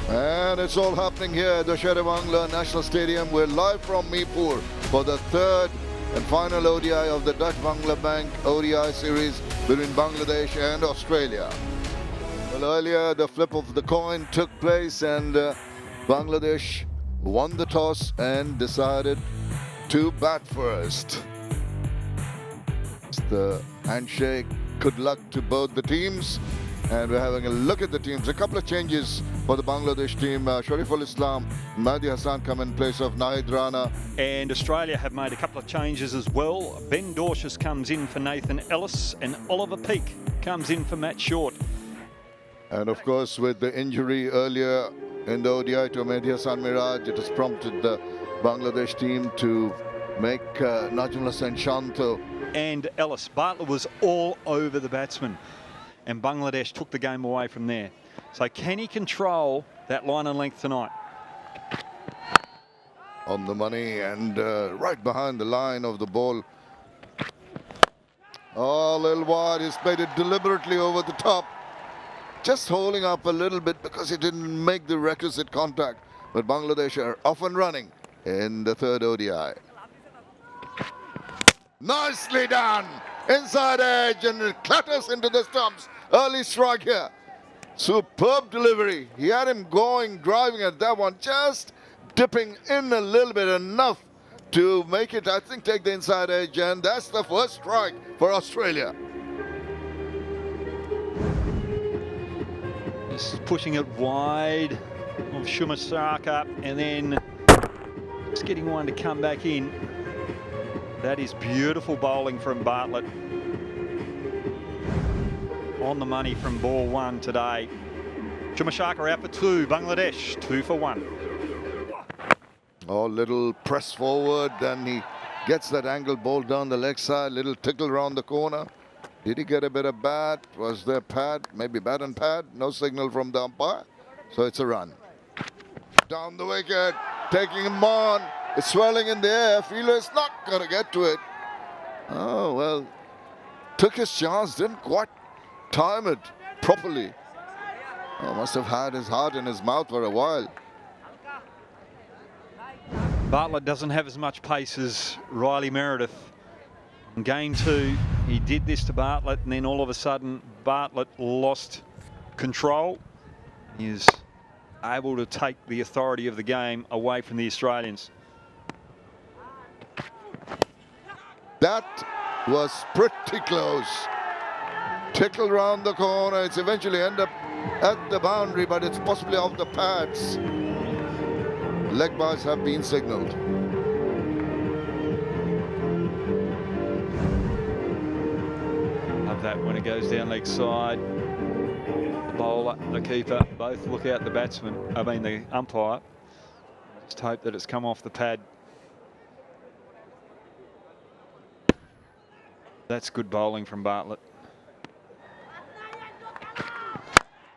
And it's all happening here at the Sher-e-Bangla National Stadium. We're live from Mirpur for the third and final ODI of the Dutch Bangla Bank ODI series between Bangladesh and Australia. Well, earlier the flip of the coin took place and Bangladesh won the toss and decided to bat first. It's the handshake, good luck to both the teams. And we're having a look at the teams. A couple of changes for the Bangladesh team. Sharifull Islam and Mehdi Hassan come in place of Nahid Rana. And Australia have made a couple of changes as well. Ben Dorcius comes in for Nathan Ellis and Oliver Peake comes in for Matt Short. And of course, with the injury earlier in the ODI to Mehdi Hassan Miraj, it has prompted the Bangladesh team to make Najmul Hussain Shanto and Ellis. Bartlett was all over the batsman. And Bangladesh took the game away from there. So can he control that line and length tonight? On the money and right behind the line of the ball. Oh, a little wide. He's played it deliberately over the top. Just holding up a little bit because he didn't make the requisite contact. But Bangladesh are off and running in the third ODI. Nicely done. Inside edge and it clatters into the stumps. Early strike here. Superb delivery. He had him going, driving at that one, just dipping in a little bit, enough to make it, I think, take the inside edge. And that's the first strike for Australia. Just pushing it wide of Shumasaka and then just getting one to come back in. That is beautiful bowling from Bartlett. On the money from ball one today. Shumashaka out for two. Bangladesh 2 for 1. Oh, little press forward. Then he gets that angled ball down the leg side. Little tickle around the corner. Did he get a bit of bat? Was there pad? Maybe bat and pad. No signal from the umpire. So it's a run. Down the wicket. Taking him on. It's swelling in the air. Fielder is not going to get to it. Oh, well. Took his chance. Didn't quite time it properly. Oh, must have had his heart in his mouth for a while. Bartlett doesn't have as much pace as Riley Meredith. In game 2, he did this to Bartlett, and then all of a sudden, Bartlett lost control. He is able to take the authority of the game away from the Australians. That was pretty close. Tickle round the corner. It's eventually end up at the boundary, but it's possibly off the pads. Leg bars have been signaled. Love that when it goes down leg side. The bowler, the keeper, both look out the batsman. I mean the umpire. Just hope that it's come off the pad. That's good bowling from Bartlett.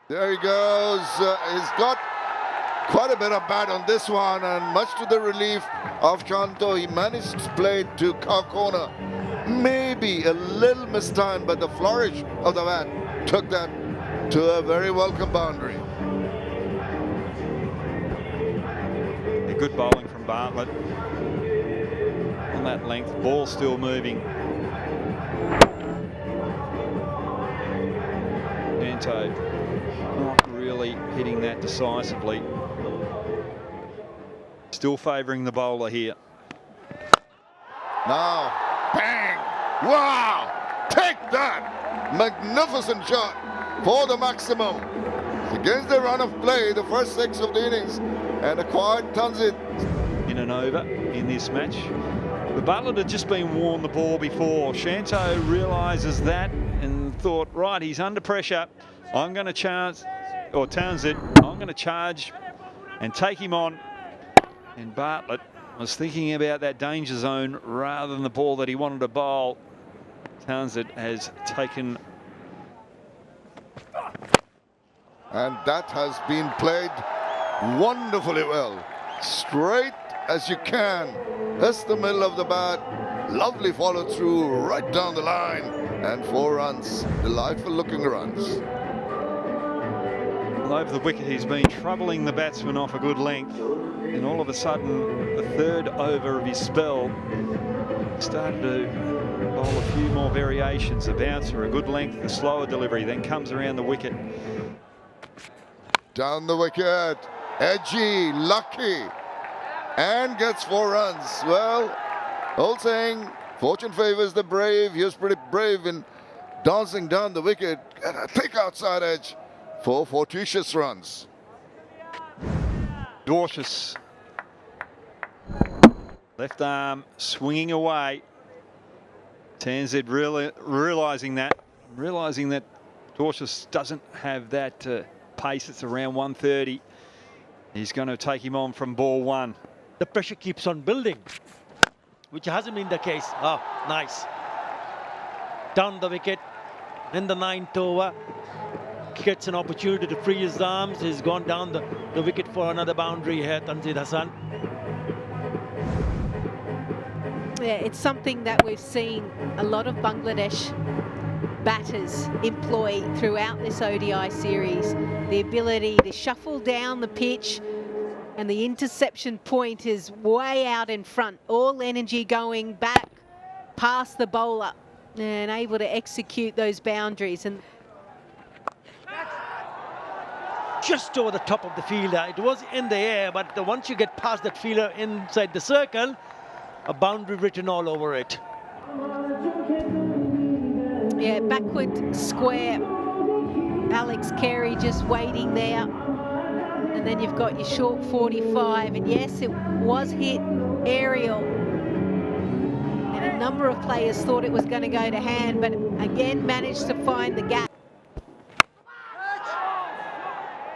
There he goes. He's got quite a bit of bat on this one, and much to the relief of Shanto, he managed to play it to cow corner. Maybe a little mistimed, but the flourish of the bat took that to a very welcome boundary. A good bowling from Bartlett. On that length, ball still moving. Shanto not really hitting that decisively. Still favouring the bowler here. Now, bang! Wow! Take that! Magnificent shot for the maximum. It's against the run of play, the first 6 of the innings, and a quiet Tanzit. In and over in this match. The Bartlett had just been worn the ball before. Shanto realises that and thought, right, he's under pressure. I'm going to charge, or Townsend, I'm going to charge and take him on. And Bartlett was thinking about that danger zone rather than the ball that he wanted to bowl. Townsend has taken. And that has been played wonderfully well. Straight as you can. That's the middle of the bat. Lovely follow through right down the line. And 4 runs. Delightful looking runs. Well, over the wicket, he's been troubling the batsman off a good length. And all of a sudden, the third over of his spell, started to bowl a few more variations. A bouncer, a good length, a slower delivery, then comes around the wicket. Down the wicket, edgy, lucky, and gets 4 runs. Well, old saying, fortune favors the brave. He was pretty brave in dancing down the wicket. Get a thick outside edge for fortuitous runs. 𝗃𝗧𝐿. Left arm swinging away. 𝗁𝐶 really realising that 𝗃𝗧𝐿 doesn't have that pace. It's around 130. He's going to take him on from ball 1. The pressure keeps on building, which hasn't been the case. Oh, nice. Down the wicket in the 9th over. Gets an opportunity to free his arms. He's gone down the wicket for another boundary here, Tanzid Hassan. Yeah, it's something that we've seen a lot of Bangladesh batters employ throughout this ODI series. The ability to shuffle down the pitch, and the interception point is way out in front. All energy going back past the bowler and able to execute those boundaries. And just over the top of the fielder. It was in the air, but once you get past that fielder inside the circle, a boundary written all over it. Yeah, backward square. Alex Carey just waiting there. And then you've got your short 45. And yes, it was hit aerial. And a number of players thought it was going to go to hand, but again managed to find the gap.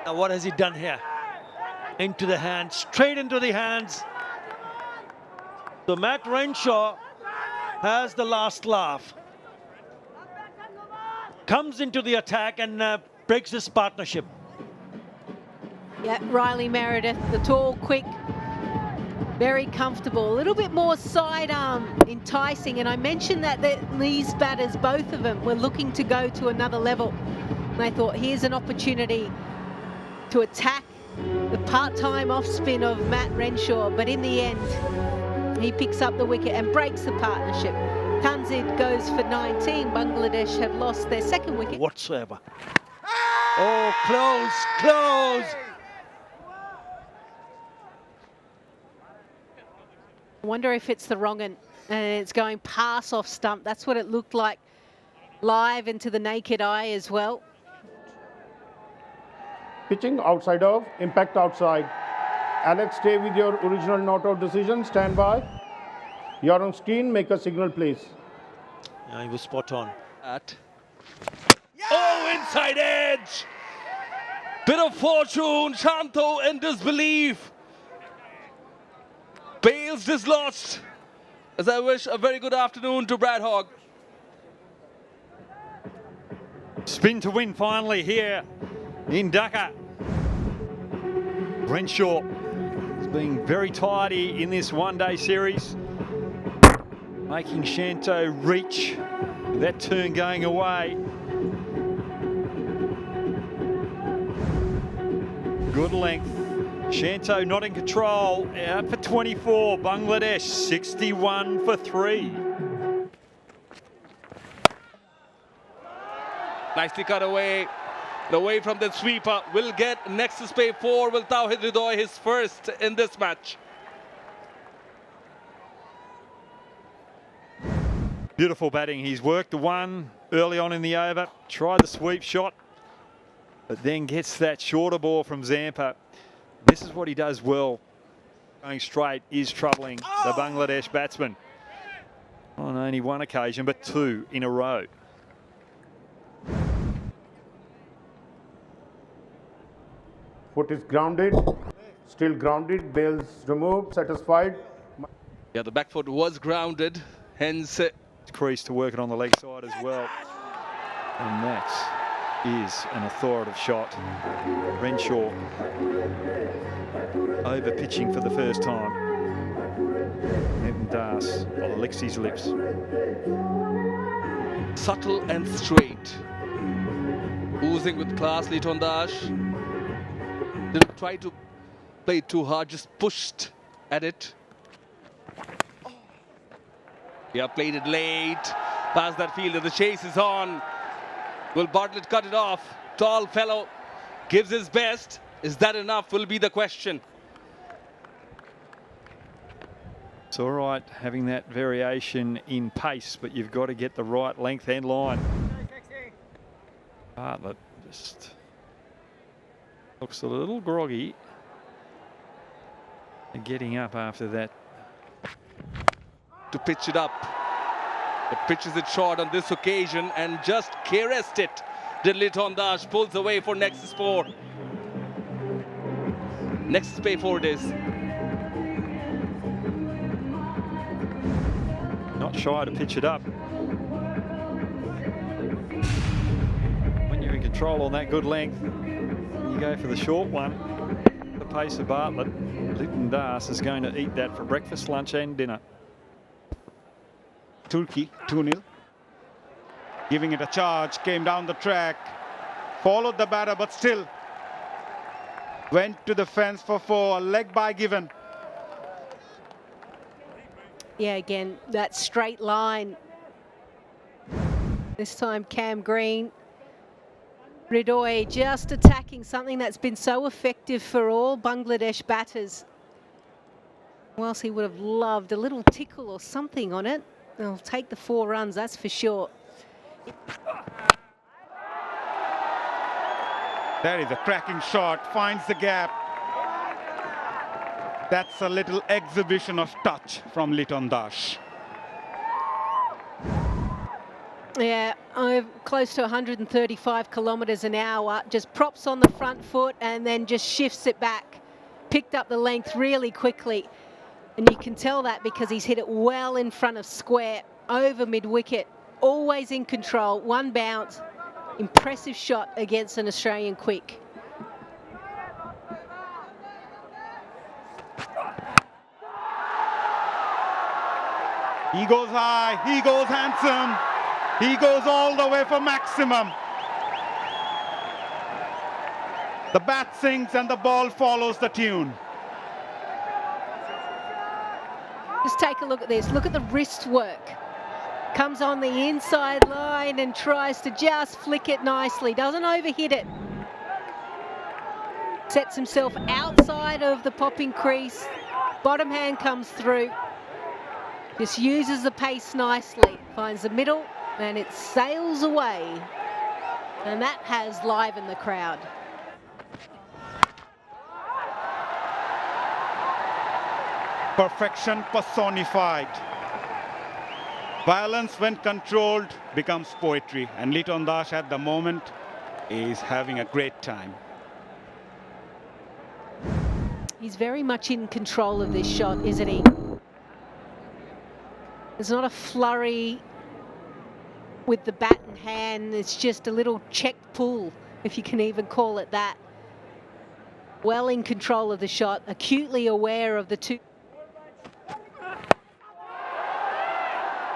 Now what has he done here? Into the hands, straight into the hands. So Matt Renshaw has the last laugh. Comes into the attack and breaks this partnership. Yeah, Riley Meredith, the tall, quick, very comfortable. A little bit more sidearm enticing. And I mentioned that these batters, both of them, were looking to go to another level. And I thought, here's an opportunity to attack the part-time off-spin of Matt Renshaw. But in the end, he picks up the wicket and breaks the partnership. Tanzid goes for 19. Bangladesh have lost their 2nd wicket. Whatsoever. Oh, close, close. I wonder if it's the wrong one, and it's going pass off stump. That's what it looked like live into the naked eye as well. Pitching outside of, impact outside. Alex, stay with your original not-out decision. Stand by. You're on screen. Make a signal, please. Yeah, he was spot on. Oh, inside edge. Bit of fortune. Shanto in disbelief. Bales dislodged. As I wish a very good afternoon to Brad Hogg. Spin to win finally here in Dhaka. Renshaw has been very tidy in this one-day series, making Shanto reach. That turn going away. Good length. Shanto not in control. Out for 24. Bangladesh 61 for 3. Nicely cut away. Away from the sweeper. Will get next to spay 4. Will 𝗃𝗄𝐻 his first in this match. Beautiful batting. He's worked the one early on in the over. Tried the sweep shot, but then gets that shorter ball from Zampa. This is what he does well. Going straight is troubling the Bangladesh batsman. On only one occasion, but 2 in a row. Foot is grounded. Still grounded. Bales removed. Satisfied. Yeah, the back foot was grounded. Hence, Crease to work it on the leg side as well. And that is an authoritative shot. Renshaw over pitching for the first time. Nevin Das licks his lips. subtle and straight. Oozing with class, Liton Dash. Didn't try to play too hard, just pushed at it. Yeah, played it late. Past that fielder, the chase is on. Will Bartlett cut it off? Tall fellow gives his best. Is that enough will be the question. It's all right having that variation in pace, but you've got to get the right length and line. Bartlett just looks a little groggy. And getting up after that. To pitch it up. It pitches it short on this occasion and just caressed it. Ledley Dash pulls away for Nexus 4. Nexus Pay 4 it is. Not shy to pitch it up. When you're in control on that good length, you go for the short one. The pace of Bartlett. Ledley Dash is going to eat that for breakfast, lunch and dinner. Turkey 2-0. Giving it a charge, came down the track, followed the batter, but still went to the fence for 4, a leg by given. Yeah, again, that straight line. This time Cam Green. Hridoy just attacking something that's been so effective for all Bangladesh batters. Whilst he would have loved a little tickle or something on it. They'll take the 4 runs, that's for sure. That is a cracking shot, finds the gap. That's a little exhibition of touch from Ledley Dash. Yeah, close to 135 kilometres an hour. Just props on the front foot and then just shifts it back. Picked up the length really quickly. And you can tell that because he's hit it well in front of square, over mid-wicket. Always in control, one bounce. Impressive shot against an Australian quick. He goes high, he goes handsome, he goes all the way for maximum. The bat sings and the ball follows the tune. Just take a look at this. Look at the wrist work. Comes on the inside line and tries to just flick it nicely. Doesn't overhit it. Sets himself outside of the popping crease. Bottom hand comes through. Just uses the pace nicely. Finds the middle and it sails away. And that has livened the crowd. Perfection personified. Violence, when controlled, becomes poetry. And Ledley Dash at the moment is having a great time. He's very much in control of this shot, isn't he? There's not a flurry with the bat in hand. It's just a little check pull, if you can even call it that. Well in control of the shot, acutely aware of the two.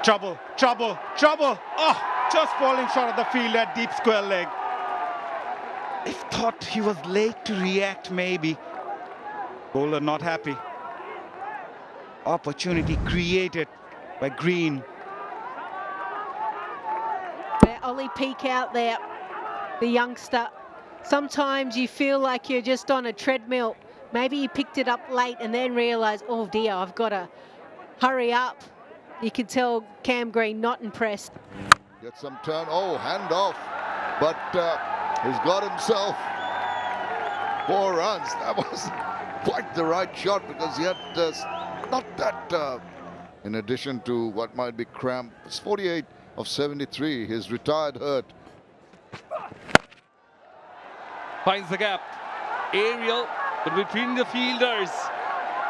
Trouble, trouble, trouble. Oh, just falling short of the field at deep square leg. I thought he was late to react, maybe. Bowler not happy. Opportunity created by Green. Ollie Peak out there, the youngster. Sometimes you feel like you're just on a treadmill. Maybe you picked it up late and then realised, oh dear, I've got to hurry up. You can tell Cam Green not impressed. Get some turn. Oh, hand off. But he's got himself 4 runs. That was quite the right shot because he had not that, in addition to what might be cramp. It's 48 of 73. He's retired hurt. Finds the gap. Aerial, but between the fielders.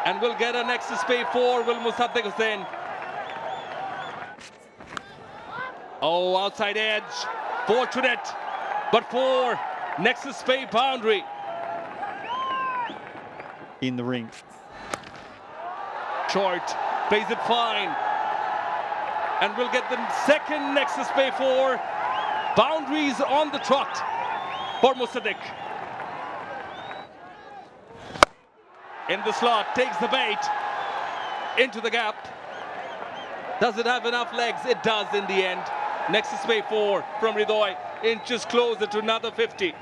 And will get a Nexus Pay 4. Will Musaddiq Hussain. Oh, outside edge. Fortunate, but 4. Nexus Pay boundary. In the ring. Short, plays it fine. And will get the second Nexus Pay 4. Boundaries on the trot for Musaddiq. in the slot, takes the bait into the gap. Does it have enough legs? It does in the end. Next is space 4 from 𝗏𝗏𝗧, inches closer to another 50.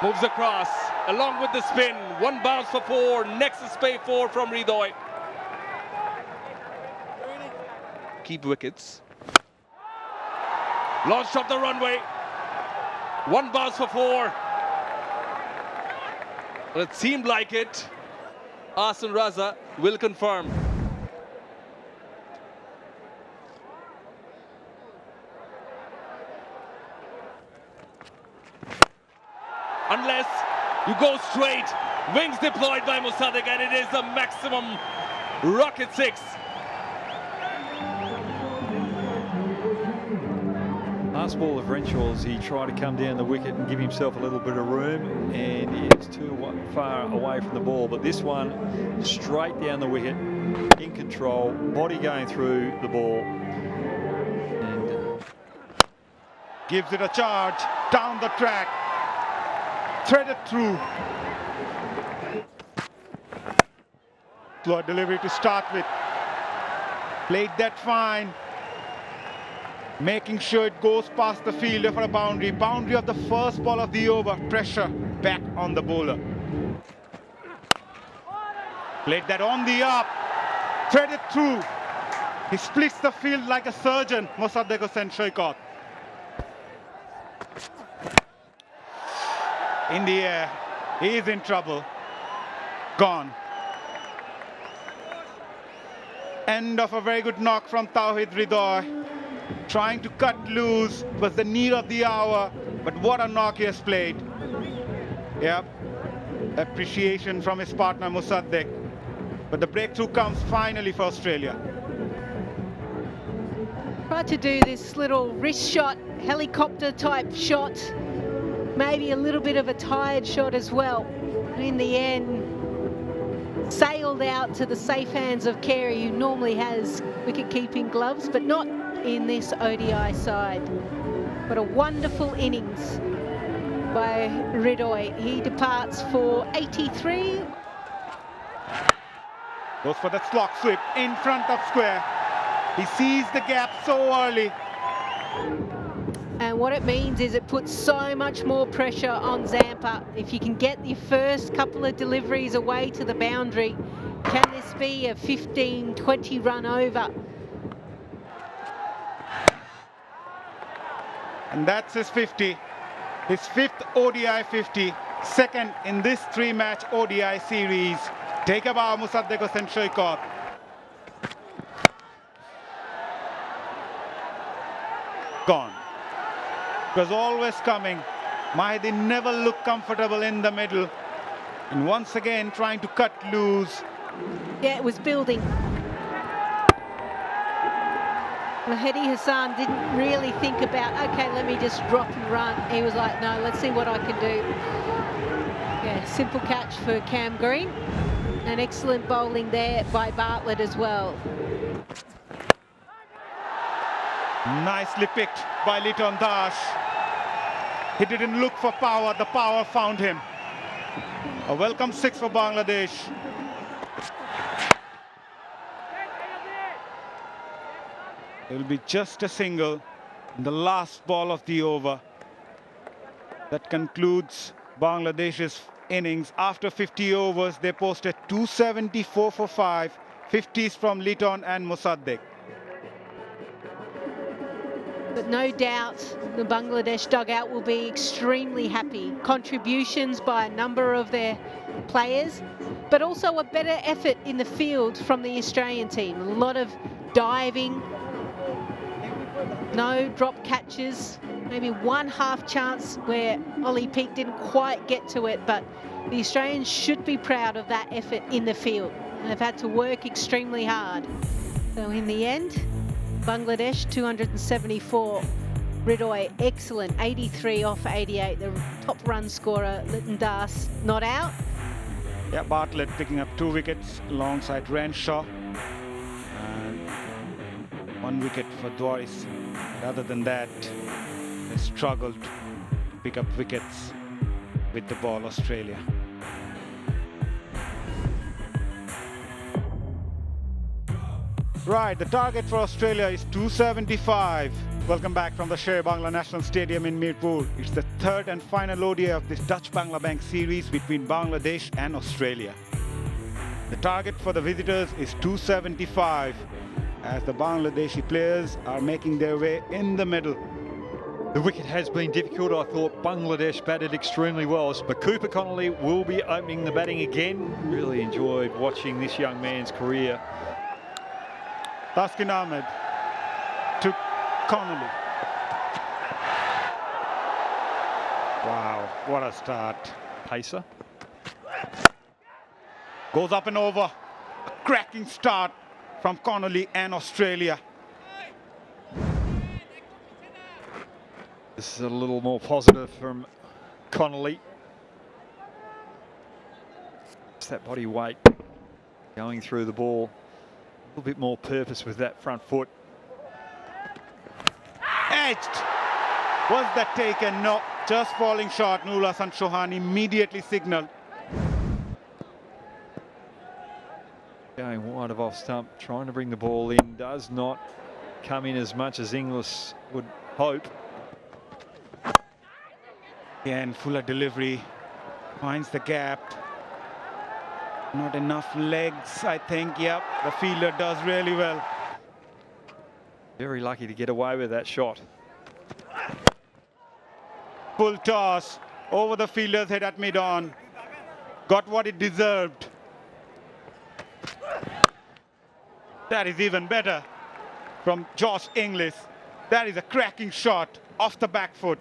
Moves across, along with the spin. One bounce for 4. Next is space 4 from 𝗏𝗏𝗧. Keep wickets. Launched off the runway. One bounce for 4. Well, it seemed like it. Ahsan Raza will confirm. Unless you go straight, wings deployed by Musaddiq, and it is a maximum rocket 6. Last ball of Renshaw's, he tried to come down the wicket and give himself a little bit of room, and he is too far away from the ball. But this one, straight down the wicket, in control, body going through the ball. And Gives it a charge down the track. Threaded through. Slow delivery to start with. Played that fine. Making sure it goes past the fielder for a boundary. Boundary of the first ball of the over. Pressure back on the bowler. Played that on the up. Threaded through. He splits the field like a surgeon. Musaddiq Hussain Shoykot. In the air, he is in trouble. Gone. End of a very good knock from Tawhid Ridhoy. Trying to cut loose was the need of the hour, but what a knock he has played. Yep, appreciation from his partner Musaddiq. But the breakthrough comes finally for Australia. Tried to do this little wrist shot, helicopter type shot. Maybe a little bit of a tired shot as well. And in the end, sailed out to the safe hands of Carey, who normally has wicket-keeping gloves, but not in this ODI side. But a wonderful innings by Ridhoy. He departs for 83. Goes for the slog sweep in front of square. He sees the gap so early. And what it means is it puts so much more pressure on Zampa. If you can get your first couple of deliveries away to the boundary, can this be a 15-20 run over? And that's his 50. His 5th ODI 50. Second in this 3-match ODI series. Take a bow, Musaddiq Hussain Shoykot. Gone. It was always coming. Mahdi never looked comfortable in the middle. And once again trying to cut loose. Yeah, it was building. Mahdi Hassan didn't really think about, okay, let me just drop and run. He was like, no, let's see what I can do. Yeah, simple catch for Cam Green. And excellent bowling there by Bartlett as well. Nicely picked by Liton Das. He didn't look for power, the power found him. A welcome 6 for Bangladesh. It will be just a single in the last ball of the over. That concludes Bangladesh's innings. After 50 overs, they posted 274 for 5, 50s from Liton and Musaddiq. But no doubt the Bangladesh dugout will be extremely happy. Contributions by a number of their players, but also a better effort in the field from the Australian team. A lot of diving, no drop catches, maybe one half chance where Ollie Peake didn't quite get to it, but the Australians should be proud of that effort in the field. They've had to work extremely hard. So in the end, Bangladesh 274. Ridhoy excellent, 83 off 88. The top run scorer, Liton Das, not out. Yeah, Bartlett picking up 2 wickets alongside Renshaw. And 1 wicket for Dwaris. But other than that, they struggled to pick up wickets with the ball, Australia. Right, the target for Australia is 275. Welcome back from the Sher-Bangla National Stadium in Mirpur. It's the third and final ODI of this Dutch-Bangla Bank series between Bangladesh and Australia. The target for the visitors is 275 as the Bangladeshi players are making their way in the middle. The wicket has been difficult. I thought Bangladesh batted extremely well, but Cooper Connolly will be opening the batting again. Really enjoyed watching this young man's career. Taskin Ahmed to Connolly. Wow, what a start. Pacer. Goes up and over. A cracking start from Connolly and Australia. This is a little more positive from Connolly. It's that body weight going through the ball. A little bit more purpose with that front foot. Edged. Was that taken? No, just falling short. Nurul Hasan Chauhan immediately signaled. Going wide of off stump, trying to bring the ball in. Does not come in as much as Inglis would hope. Again, fuller delivery. Finds the gap. Not enough legs, I think. Yep, the fielder does really well. Very lucky to get away with that shot. Full toss over the fielder's head at mid-on. Got what it deserved. That is even better from Josh Inglis. That is a cracking shot off the back foot.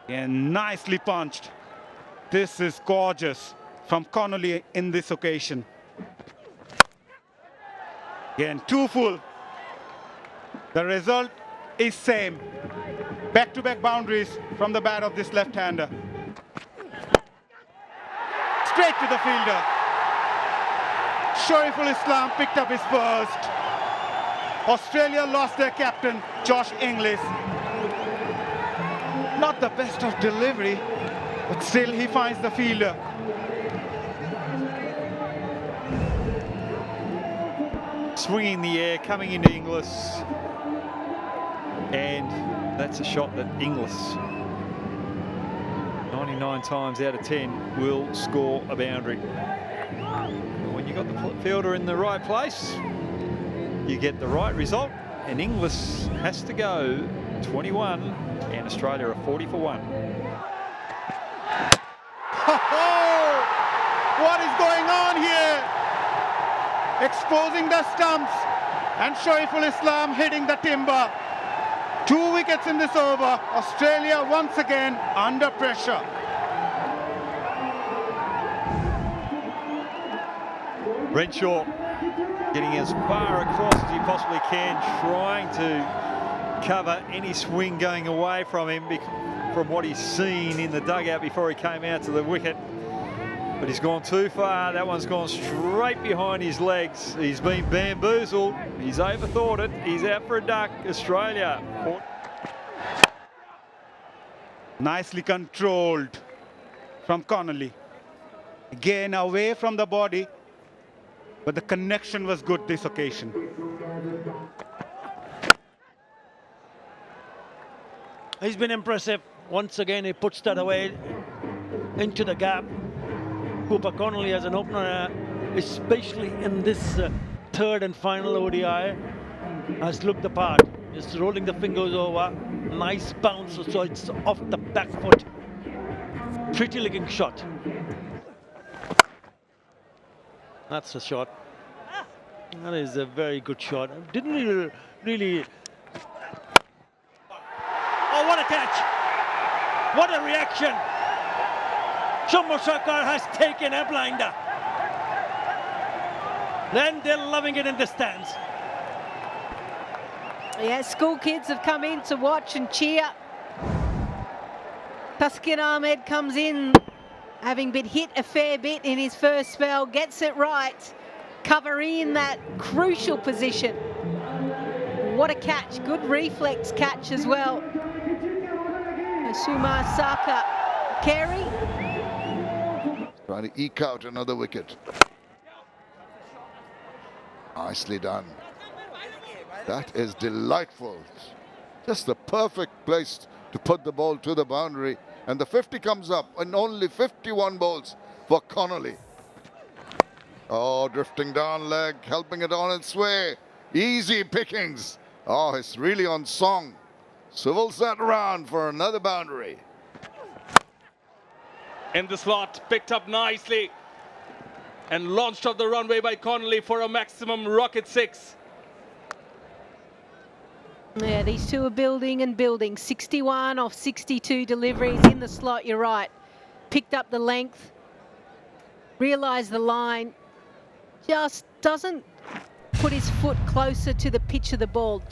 And nicely punched. This is gorgeous from Connolly in this occasion. Again, too full. The result is same. Back-to-back boundaries from the bat of this left-hander. Straight to the fielder. Shoriful Islam picked up his first. Australia lost their captain, Josh Inglis. Not the best of delivery, but still he finds the fielder. Swinging the air, coming into Inglis. And that's a shot that Inglis, 99 times out of 10, will score a boundary. When you got the fielder in the right place, you get the right result. And Inglis has to go 21, and Australia are 40 for 1. What is going on here? Exposing the stumps, and Shoriful Islam hitting the timber. 2 wickets in this over. Australia once again under pressure. Renshaw getting as far across as he possibly can, trying to cover any swing going away from him from what he's seen in the dugout before he came out to the wicket. But he's gone too far. That one's gone straight behind his legs. He's been bamboozled. He's overthought it. He's out for a duck. Australia. Nicely controlled from Connolly. Again, away from the body, but the connection was good this occasion. He's been impressive. Once again, he puts that away into the gap. Cooper Connolly as an opener, especially in this third and final ODI, has looked the part. Just rolling the fingers over. Nice bounce, so it's off the back foot. Pretty looking shot. That's a shot. That is a very good shot. Didn't really... Oh, what a catch! What a reaction! Shambo Sarkar has taken a blinder. Then they're loving it in the stands. Yeah, school kids have come in to watch and cheer. Taskin Ahmed comes in, having been hit a fair bit in his first spell, gets it right, covering that crucial position. What a catch, good reflex catch as well. Sumar Saka Carey. Trying to eke out another wicket. Nicely done. That is delightful. Just the perfect place to put the ball to the boundary. And the 50 comes up and only 51 balls for Connolly. Oh, drifting down leg, helping it on its way. Easy pickings. Oh, it's really on song. Swivels that around for another boundary. In the slot, picked up nicely and launched off the runway by Connolly for a maximum rocket 6. Yeah, these two are building and building. 61 off 62 deliveries in the slot, you're right. Picked up the length, realised the line, just doesn't put his foot closer to the pitch of the ball.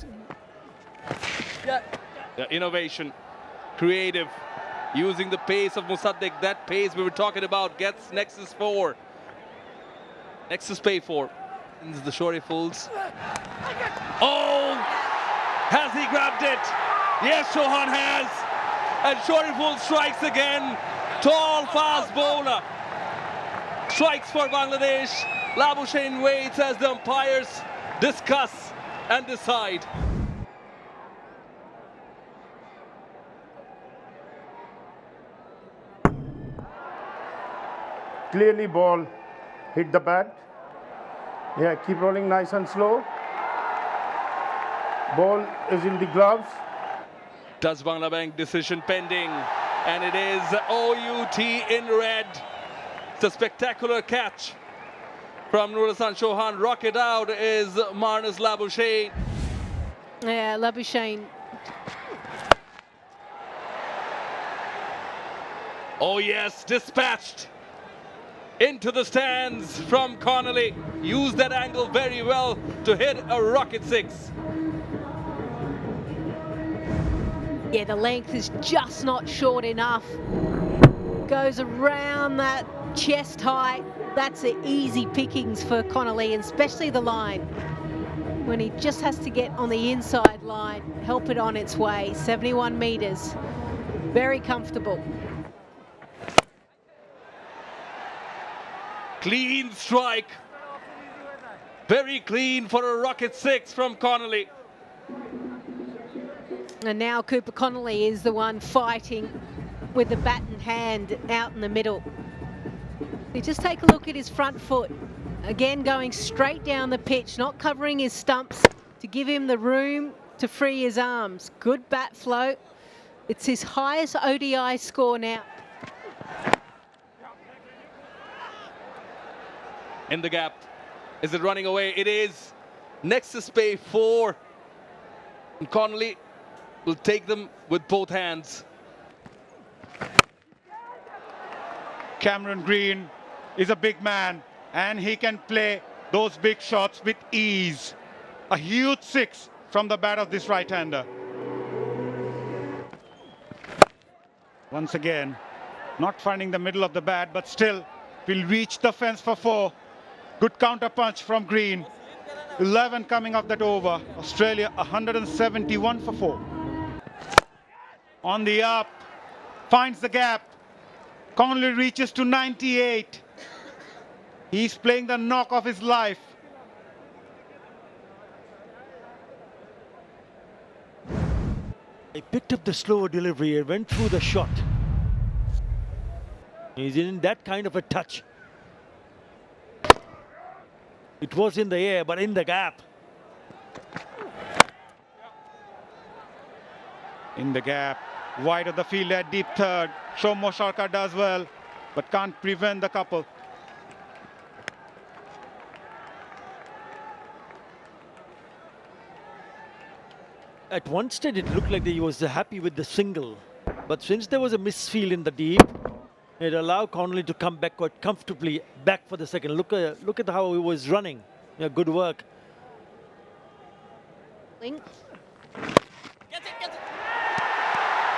The innovation, creative, using the pace of Mosaddeq. That pace we were talking about gets Nexus 4. Nexus pay 4. The shorturls. Oh! Has he grabbed it? Yes, Chauhan has. And shorturl strikes again. Tall, fast bowler. Strikes for Bangladesh. Labuschagne waits as the umpires discuss and decide. Clearly ball hit the bat. Yeah, keep rolling nice and slow. Ball is in the gloves. Does Bangla Bank decision pending, and it is OUT in red. It's a spectacular catch from Nur Hasan Chauhan. Rocket out is Marnus Labuschagne. Yeah, Labuschagne. Oh yes, dispatched into the stands from Connolly. Used that angle very well to hit a rocket 6. Yeah, the length is just not short enough. Goes around that chest height. That's the easy pickings for Connolly, and especially the line. When he just has to get on the inside line, help it on its way. 71 metres. Very comfortable. Clean strike. Very clean for a rocket 6 from Connolly. And now Cooper Connolly is the one fighting with the bat in hand out in the middle. You just take a look at his front foot. Again, going straight down the pitch, not covering his stumps to give him the room to free his arms. Good bat flow. It's his highest ODI score now. In the gap. Is it running away? It is. Nexus pay 4. And Connolly will take them with both hands. Cameron Green is a big man, and he can play those big shots with ease. A huge 6 from the bat of this right-hander. Once again, not finding the middle of the bat, but still will reach the fence for 4. Good counter punch from Green. 11 coming off that over. Australia 171 for 4. On the up, finds the gap. Connolly reaches to 98. He's playing the knock of his life. He picked up the slower delivery and went through the shot. He's in that kind of a touch. It was in the air, but in the gap. In the gap, wide of the field at deep third. Shomo Sharka does well, but can't prevent the couple. At one stage, it looked like he was happy with the single. But since there was a misfield in the deep, it allowed Connolly to come back quite comfortably back for the second. Look at how he was running. Yeah, good work. Link.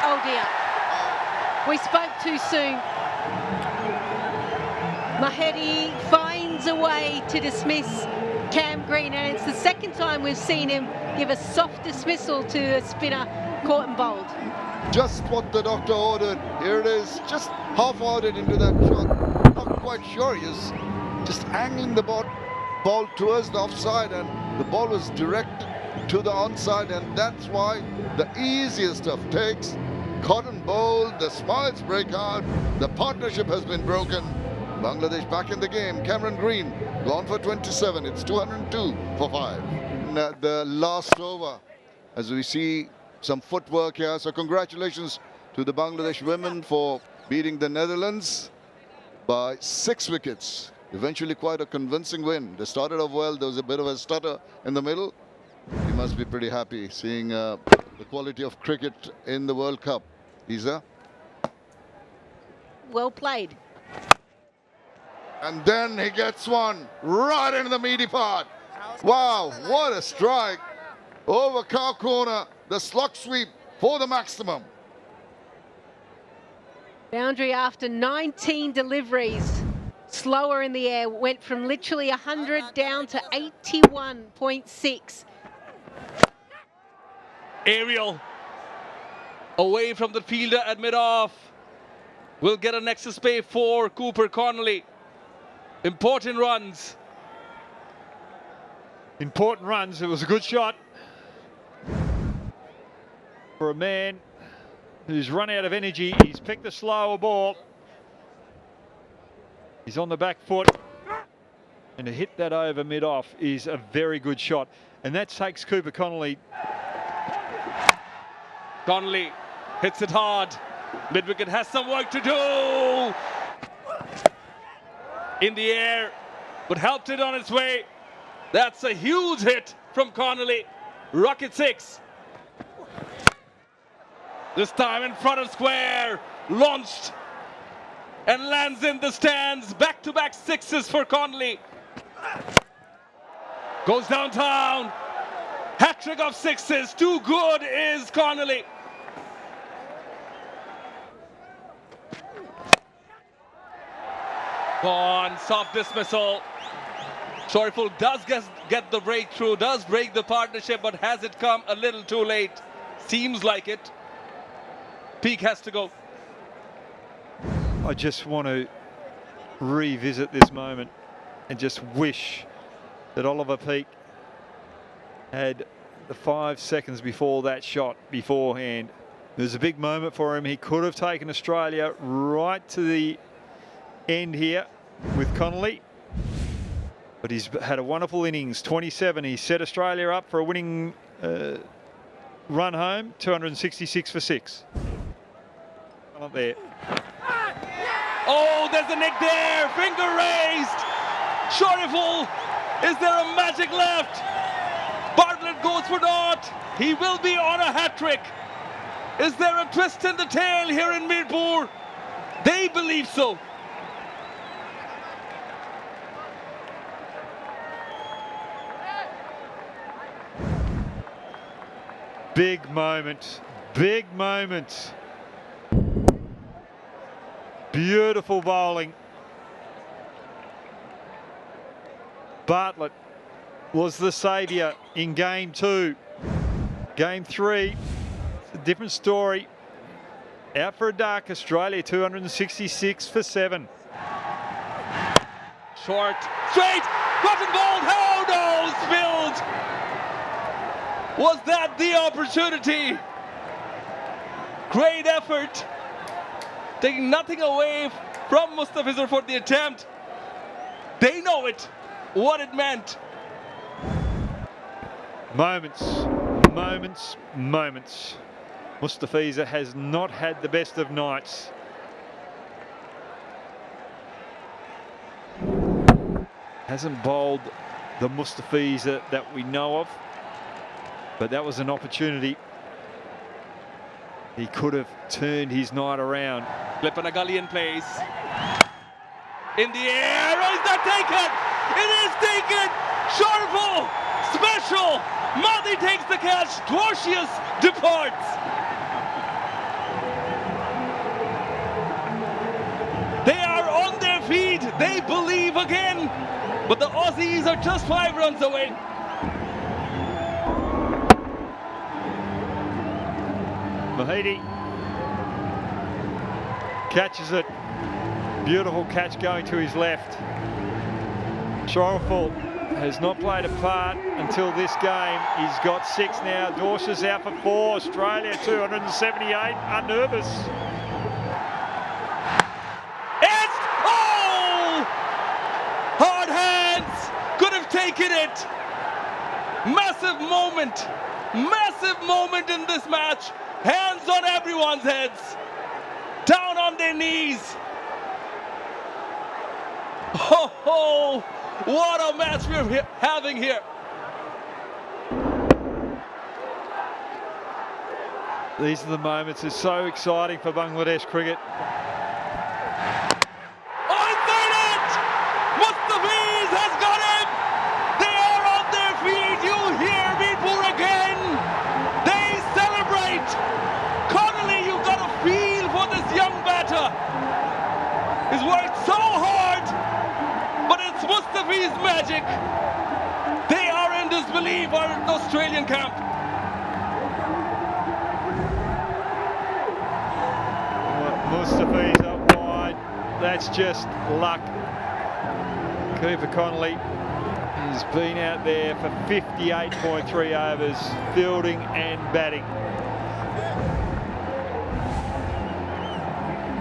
Oh dear. We spoke too soon. Mahedi finds a way to dismiss Cam Green, and it's the second time we've seen him give a soft dismissal to a spinner caught and bowled. Just what the doctor ordered. Here it is, just half-hearted into that shot. Not quite sure, he's just angling the ball towards the offside, and the ball was direct to the onside, and that's why the easiest of takes. Cotton bowled, the smiles break out, the partnership has been broken. Bangladesh back in the game. Cameron Green gone for 27. It's 202 for 5. And, the last over, as we see some footwork here. So congratulations to the Bangladesh women for beating the Netherlands by 6 wickets. Eventually quite a convincing win. They started off well. There was a bit of a stutter in the middle. You must be pretty happy seeing the quality of cricket in the World Cup. Isa? Well played. And then he gets one right into the meaty part. Wow, what a strike. Over cow corner, the slug sweep for the maximum. Boundary after 19 deliveries. Slower in the air, went from literally 100 down to 81.6. Aerial away from the fielder at mid-off. Will get a nexus pay for Cooper Connolly. Important runs. Important runs. It was a good shot for a man who's run out of energy. He's picked a slower ball. He's on the back foot. And to hit that over mid-off is a very good shot. And that takes Cooper Connolly. Connolly hits it hard. Mid-wicket has some work to do. In the air, but helped it on its way. That's a huge hit from Connolly. Rocket 6. This time in front of square. Launched and lands in the stands. Back-to-back 6s for Connolly. Goes downtown. Hat-trick of 6s. Too good is Connolly. Gone, soft dismissal. Shorturl does get the breakthrough, does break the partnership, but has it come a little too late? Seems like it. Peak has to go. I just want to revisit this moment and just wish that Oliver Peak had the 5 seconds before that shot beforehand. It was a big moment for him. He could have taken Australia right to the end here with Connolly, but he's had a wonderful innings. 27. He set Australia up for a winning run home. 266 for 6. Up there. Oh, there's a nick there. Finger raised. Shorturl. Is there a magic left? Bartlett goes for naught. He will be on a hat trick. Is there a twist in the tail here in Mirpur? They believe so. Big moment. Big moment. Beautiful bowling. Bartlett was the saviour in game 2. Game 3, it's a different story. Out for a duck, Australia 266 for 7. Short, straight, button bowled, oh no, spilled. Was that the opportunity? Great effort. Taking nothing away from Mustafizur for the attempt. They know it, what it meant. Moments, moments, moments. Mustafizur has not had the best of nights. Hasn't bowled the Mustafizur that we know of, but that was an opportunity. He could have turned his night around. Flip and a gully in place. In the air, oh, is that taken? It is taken! Shorturl, special! Madhi takes the catch, 𝗃𝗃𝗃 departs. They are on their feet, they believe again, but the Aussies are just 5 runs away. Mahidi Catches it. Beautiful catch going to his left. Shorturl has not played a part until this game. He's got 6 now. Dorsche's out for 4. Australia 278. Unnervous. It's, oh! Hard hands! Could have taken it. Massive moment in this match. Hands on everyone's heads. Down on their knees. Oh, what a match we're having here. These are the moments. It's so exciting for Bangladesh cricket. Oh, inside it! 𝗵𝗡𝗆 has got him! They are on their feet. You hear Virpur again. They celebrate. Connolly, you've got a feel for this young batter. He's worked so hard, but it's 𝗵𝗡𝗆's magic. They are in disbelief in the Australian camp. Mustafi's up wide. That's just luck. Cooper Connolly has been out there for 58.3 overs, fielding and batting.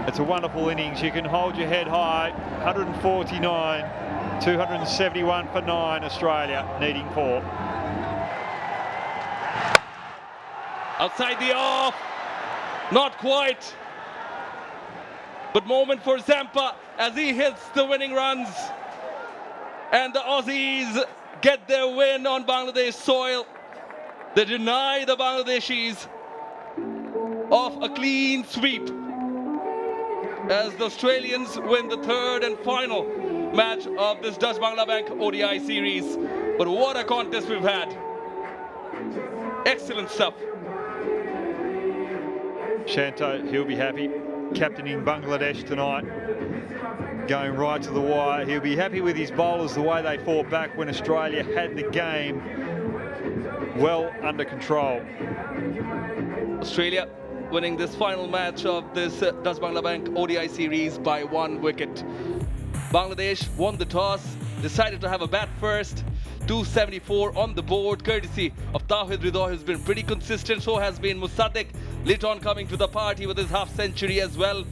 It's a wonderful innings. You can hold your head high. 149, 271 for 9, Australia needing 4. Outside the off. Not quite. But moment for Zampa as he hits the winning runs. And the Aussies get their win on Bangladesh soil. They deny the Bangladeshis of a clean sweep as the Australians win the 3rd and final match of this Dutch Bangla Bank ODI series. But what a contest we've had. Excellent stuff. Shanto, he'll be happy. Captaining Bangladesh tonight, going right to the wire. He'll be happy with his bowlers, the way they fought back when Australia had the game well under control. Australia winning this final match of this Dutch Bangla Bank ODI series by 1 wicket. Bangladesh won the toss, decided to have a bat first. 274 on the board, courtesy of 𝗃𝗄𝐻, who's been pretty consistent. So has been Musaddiq. Lit on coming to the party with his half-century as well.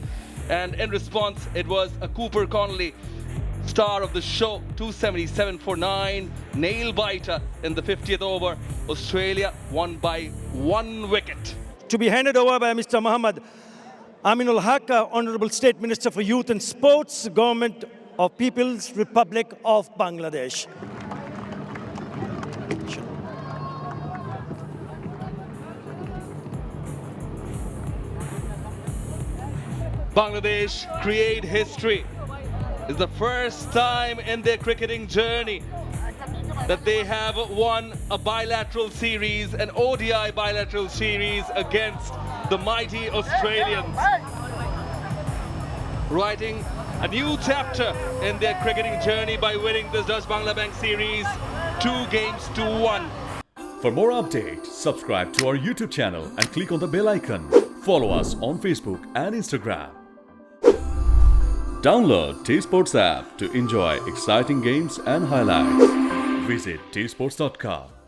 And in response, it was a Cooper Connolly, star of the show, 277 for 9. Nail biter in the 50th over. Australia won by 1 wicket. To be handed over by Mr. Muhammad Aminul Haq, Honorable State Minister for Youth and Sports, Government of People's Republic of Bangladesh. Bangladesh create history. It's the first time in their cricketing journey that they have won a bilateral series, an ODI bilateral series against the mighty Australians. Writing a new chapter in their cricketing journey by winning this Dutch Bangla Bank series 2 games to 1. For more updates, subscribe to our YouTube channel and click on the bell icon. Follow us on Facebook and Instagram. Download 𝐻 Sports app to enjoy exciting games and highlights. Visit 𝐻sports.com.